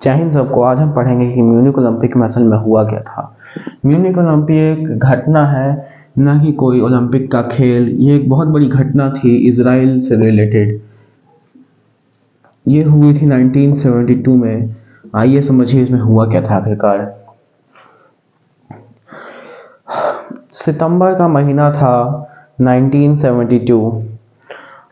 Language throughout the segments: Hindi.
जय हिंद सबको। आज हम पढ़ेंगे कि म्यूनिक ओलंपिक में असल में हुआ क्या था। म्यूनिक ओलंपिक एक घटना है, न कि कोई ओलंपिक का खेल। ये एक बहुत बड़ी घटना थी इजराइल से रिलेटेड। ये हुई थी 1972 में। आइए समझिए इसमें हुआ क्या था आखिरकार। सितंबर का महीना था 1972।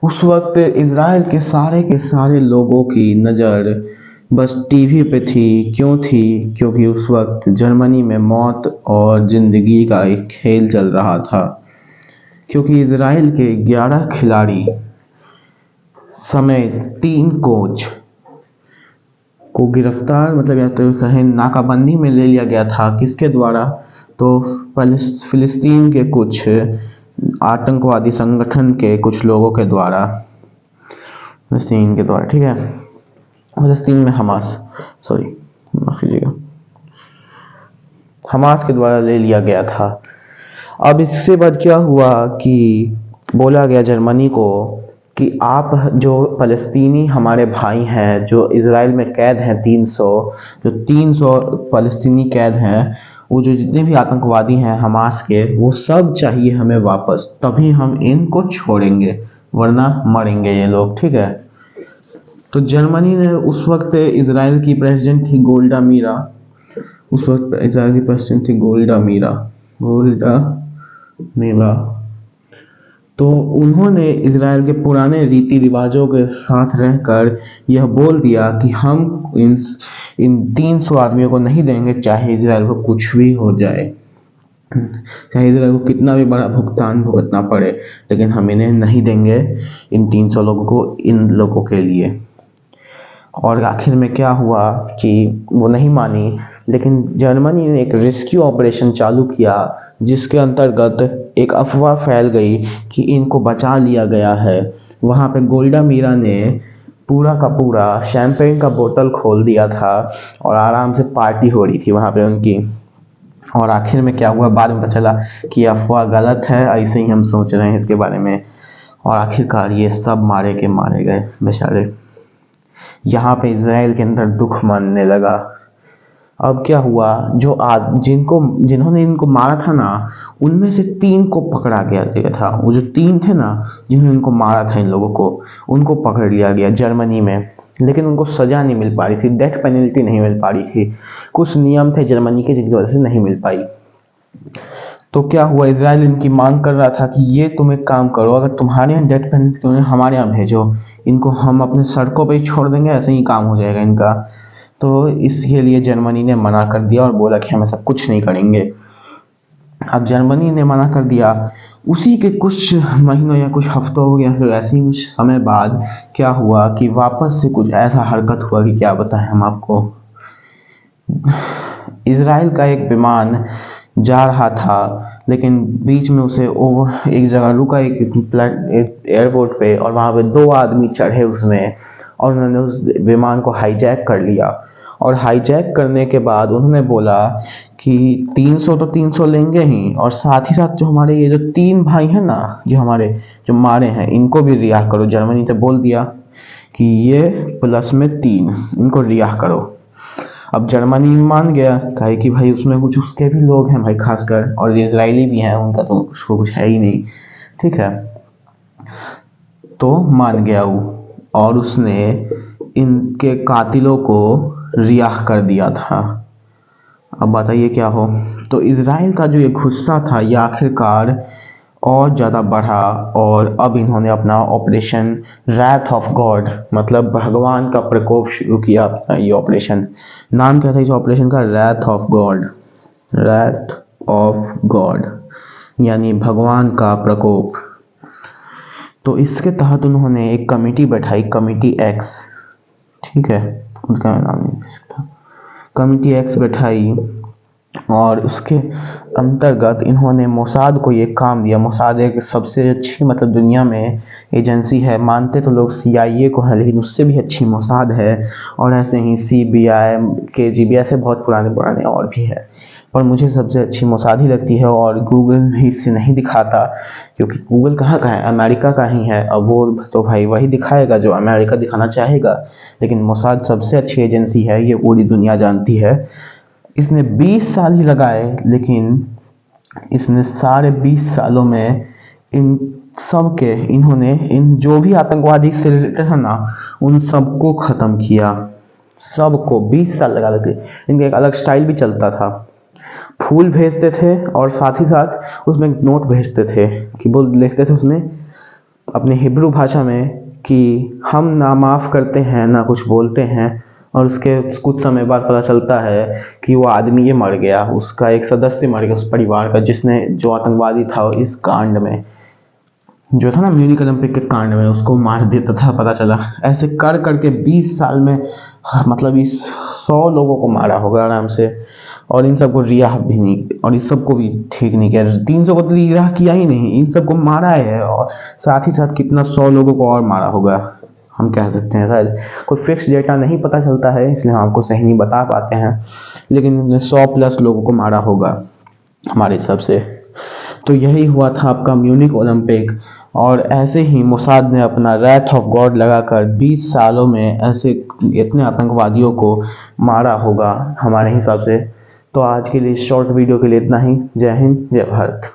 उस वक्त इजराइल के सारे लोगों की नज़र बस टीवी पे थी। क्यों थी? क्योंकि उस वक्त जर्मनी में मौत और ज़िंदगी का एक खेल चल रहा था। क्योंकि इजराइल के 11 खिलाड़ी समेत 3 कोच को गिरफ्तार, मतलब या तो कहें नाकाबंदी में ले लिया गया था। किसके द्वारा? तो फिलिस्तीन के कुछ आतंकवादी संगठन के कुछ लोगों के द्वारा। फिलिस्तीन के द्वारा, ठीक है। फिलिस्तीन में हमास के द्वारा ले लिया गया था। अब इसके बाद क्या हुआ कि बोला गया जर्मनी को कि आप जो फ़लस्तीनी हमारे भाई हैं, जो इजराइल में कैद हैं 300 फ़लस्तीनी कैद हैं, वो जो जितने भी आतंकवादी हैं हमास के, वो सब चाहिए हमें वापस, तभी हम इनको छोड़ेंगे, वरना मरेंगे ये लोग, ठीक है। तो जर्मनी ने उस वक्त इजराइल की प्रेसिडेंट थी गोल्डा मीरा। तो उन्होंने इजराइल के पुराने रीति रिवाजों के साथ रहकर यह बोल दिया कि हम इन 300 आदमियों को नहीं देंगे, चाहे इजराइल को कुछ भी हो जाए, चाहे इजराइल को कितना भी बड़ा भुगतान भुगतना पड़े, लेकिन हम इन्हें नहीं देंगे, इन 300 लोगों को, इन लोगों के लिए। और आखिर में क्या हुआ कि वो नहीं मानी, लेकिन जर्मनी ने एक रेस्क्यू ऑपरेशन चालू किया, जिसके अंतर्गत एक अफवाह फैल गई कि इनको बचा लिया गया है। वहाँ पे गोल्डा मीरा ने पूरा का पूरा शैंपेन का बोतल खोल दिया था और आराम से पार्टी हो रही थी वहाँ पे उनकी। और आखिर में क्या हुआ, बाद में पता चला कि अफवाह गलत है, ऐसे ही हम सोच रहे हैं इसके बारे में। और आखिरकार ये सब मारे गए बेचारे। यहाँ पे इजराइल के अंदर दुख मानने लगा। अब क्या हुआ, जिन्होंने इनको मारा था ना, उनमें से 3 को पकड़ा गया था। वो जो 3 थे ना, जिन्होंने इनको मारा था, इन लोगों को, उनको पकड़ लिया गया जर्मनी में। लेकिन उनको सजा नहीं मिल पा रही थी, डेथ पेनल्टी नहीं मिल पा रही थी। कुछ नियम थे जर्मनी के जिनकी वजह से नहीं मिल पाई। तो क्या हुआ, इजराइल इनकी मांग कर रहा था कि ये तुम एक काम करो, अगर तुम्हारे यहाँ डेथ पेनल्टी, उन्हें हमारे यहाँ भेजो, इनको हम अपने सड़कों पे ही छोड़ देंगे, ऐसे ही काम हो जाएगा इनका। तो इसके लिए जर्मनी ने मना कर दिया और बोला कि हम ऐसा कुछ नहीं करेंगे। अब जर्मनी ने मना कर दिया। उसी के कुछ महीनों या कुछ हफ्तों हो, या फिर ऐसे ही कुछ समय बाद क्या हुआ कि वापस से कुछ ऐसा हरकत हुआ कि क्या बताएं हम आपको। इजराइल का एक विमान जा रहा था, लेकिन बीच में उसे एक जगह रुका, एक एयरपोर्ट पे, और वहाँ पे 2 आदमी चढ़े उसमें, और उन्होंने उस विमान को हाईजैक कर लिया। और हाईजैक करने के बाद उन्होंने बोला कि 300 तो 300 लेंगे ही, और साथ ही साथ जो हमारे ये जो 3 भाई हैं ना, जो मारे हैं, इनको भी रिहा करो। जर्मनी से बोल दिया कि ये प्लस में 3, इनको रिहा करो। अब जर्मनी मान गया, कहे कि भाई उसमें कुछ उसके भी लोग हैं भाई, खासकर, और इजरायली भी हैं, उनका तो उसको कुछ है ही नहीं, ठीक है। तो मान गया वो, और उसने इनके कातिलों को रिहा कर दिया था। अब बताइए क्या हो। तो इजराइल का जो ये गुस्सा था, ये आखिरकार और ज़्यादा बढ़ा, और अब इन्होंने अपना ऑपरेशन रैथ ऑफ गॉड, मतलब भगवान का प्रकोप शुरू किया। ये ऑपरेशन, नाम क्या था इस ऑपरेशन का? रैथ ऑफ गॉड, यानी भगवान का प्रकोप। तो इसके तहत उन्होंने एक कमेटी बैठाई, कमेटी एक्स, ठीक है, उनका नाम कमेटी एक्स बैठाई, और उसके अंतर्गत इन्होंने मोसाद को ये काम दिया। मोसाद एक सबसे अच्छी, मतलब दुनिया में एजेंसी है, मानते तो लोग CIA को है, लेकिन उससे भी अच्छी मोसाद है। और ऐसे ही CBI, KGB, ऐसे बहुत पुराने और भी है। पर मुझे सबसे अच्छी मोसाद ही लगती है, और गूगल भी इससे नहीं दिखाता, क्योंकि गूगल कहाँ का है, अमेरिका का ही है। अब वो तो भाई वही दिखाएगा जो अमेरिका दिखाना चाहेगा, लेकिन मोसाद सबसे अच्छी एजेंसी है, ये पूरी दुनिया जानती है। इसने 20 साल ही लगाए, लेकिन इसने सारे 20 सालों में इन इन्होंने इन जो भी आतंकवादी से रिलेटेड है ना, उन सबको ख़त्म किया। सबको 20 साल लगा देते। इनका एक अलग स्टाइल भी चलता था, फूल भेजते थे और साथ ही साथ उसमें नोट भेजते थे कि वो लिखते थे उसमें अपने हिब्रू भाषा में कि हम ना माफ़ करते हैं ना कुछ बोलते हैं, और उसके कुछ समय बाद पता चलता है कि वो आदमी ये मर गया, उसका एक सदस्य मर गया उस परिवार का, जिसने जो आतंकवादी था इस कांड में, जो था ना म्यूनिख ओलंपिक के कांड में, उसको मार देता था पता चला। ऐसे कर करके 20 साल में मतलब इस 100 लोगों को मारा होगा आराम से, और इन सबको रिहा भी नहीं, और इस सबको भी ठीक नहीं किया। 300 को तो रिहा किया ही नहीं, इन सबको मारा है, और साथ ही साथ कितना 100 लोगों को और मारा होगा हम कह सकते हैं। शायद कोई फिक्स डेटा नहीं पता चलता है, इसलिए हम आपको सही नहीं बता पाते हैं, लेकिन 100+ लोगों को मारा होगा हमारे हिसाब से। तो यही हुआ था आपका म्यूनिख ओलंपिक, और ऐसे ही मोसाद ने अपना रैथ ऑफ गॉड लगाकर 20 सालों में ऐसे इतने आतंकवादियों को मारा होगा हमारे हिसाब से। तो आज के लिए इस शॉर्ट वीडियो के लिए इतना ही। जय हिंद, जय भारत।